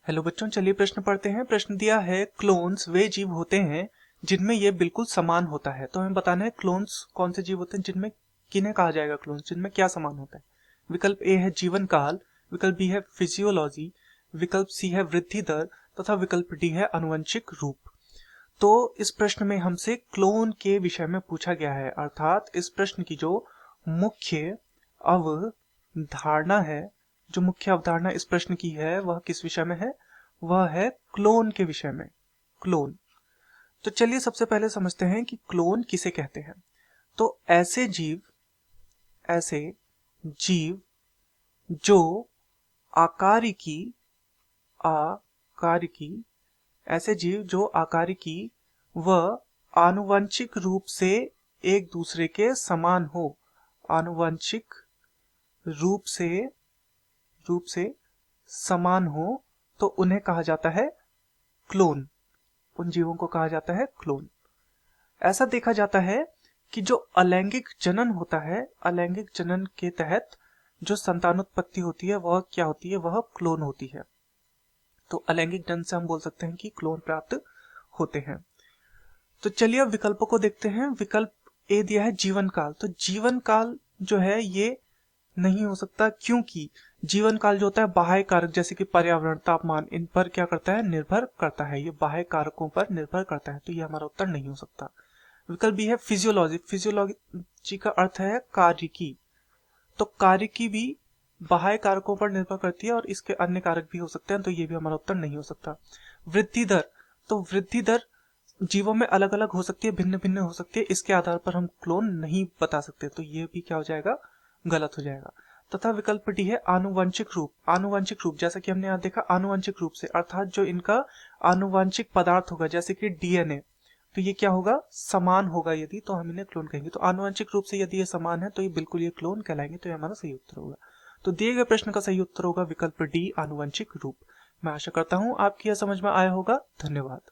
Hello बच्चों, चलिए प्रश्न पढ़ते हैं। प्रश्न दिया है क्लोन्स वे जीव होते हैं जिनमें ये बिल्कुल समान होता है। तो हमें बताना है क्लोन्स कौन से जीव होते हैं जिनमें किन्हें कहा जाएगा क्लोन्स, जिनमें क्या समान होता है। विकल्प ए है जीवन काल, विकल्प बी है फिजियोलॉजी, विकल्प सी है वृद्धि दर तथा विकल्प डी है आनुवंशिक रूप। तो इस प्रश्न में हमसे क्लोन के विषय में पूछा गया है, अर्थात इस प्रश्न की जो मुख्य अवधारणा है, जो मुख्य अवधारणा इस प्रश्न की है वह किस विषय में है, वह है क्लोन के विषय में। क्लोन। तो चलिए सबसे पहले समझते हैं कि क्लोन किसे कहते हैं। तो ऐसे जीव जो आकारिकी आकारिकी ऐसे जीव जो आकारिकी व आनुवंशिक रूप से एक दूसरे के समान हो, आनुवंशिक रूप से समान हो, तो उन्हें कहा जाता है क्लोन। उन जीवों को कहा जाता है क्लोन। ऐसा देखा जाता है कि जो अलैंगिक जनन होता है, अलैंगिक जनन के तहत जो संतानोत्पत्ति होती है वह क्या होती है, वह क्लोन होती है। तो अलैंगिक जनन से हम बोल सकते हैं कि क्लोन प्राप्त होते हैं। तो चलिए अब विकल्पों को देखते हैं। विकल्प ए दिया है जीवन काल। तो जीवन काल जो है ये नहीं हो सकता, क्योंकि जीवन काल जो होता है बाह्य कारक जैसे कि पर्यावरण, तापमान, इन पर क्या करता है, निर्भर करता है। ये बाह्य कारकों पर निर्भर करता है, तो ये हमारा उत्तर नहीं हो सकता। विकल्प बी है फिजियोलॉजी। फिजियोलॉजी का अर्थ है कार्यकी। तो कार्यकी भी बाह्य कारकों पर निर्भर करती है और इसके अन्य कारक भी हो सकते हैं, तो ये भी हमारा उत्तर नहीं हो सकता। वृद्धि दर। तो वृद्धि दर जीवों में अलग अलग हो सकती है, भिन्न भिन्न हो सकती है, इसके आधार पर हम क्लोन नहीं बता सकते, तो ये भी क्या हो जाएगा, गलत हो जाएगा। तथा विकल्प डी है आनुवंशिक रूप। आनुवंशिक रूप जैसा कि हमने यहाँ देखा, आनुवंशिक रूप से अर्थात जो इनका आनुवंशिक पदार्थ होगा जैसे कि डीएनए, तो ये क्या होगा, समान होगा। यदि तो हम इन्हें क्लोन कहेंगे। तो आनुवंशिक रूप से यदि ये समान है तो ये बिल्कुल ये क्लोन कहलाएंगे, तो ये हमारा सही उत्तर होगा। तो दिए गए प्रश्न का सही उत्तर होगा विकल्प डी आनुवंशिक रूप। मैं आशा करता हूं आपकी यह समझ में आया होगा। धन्यवाद।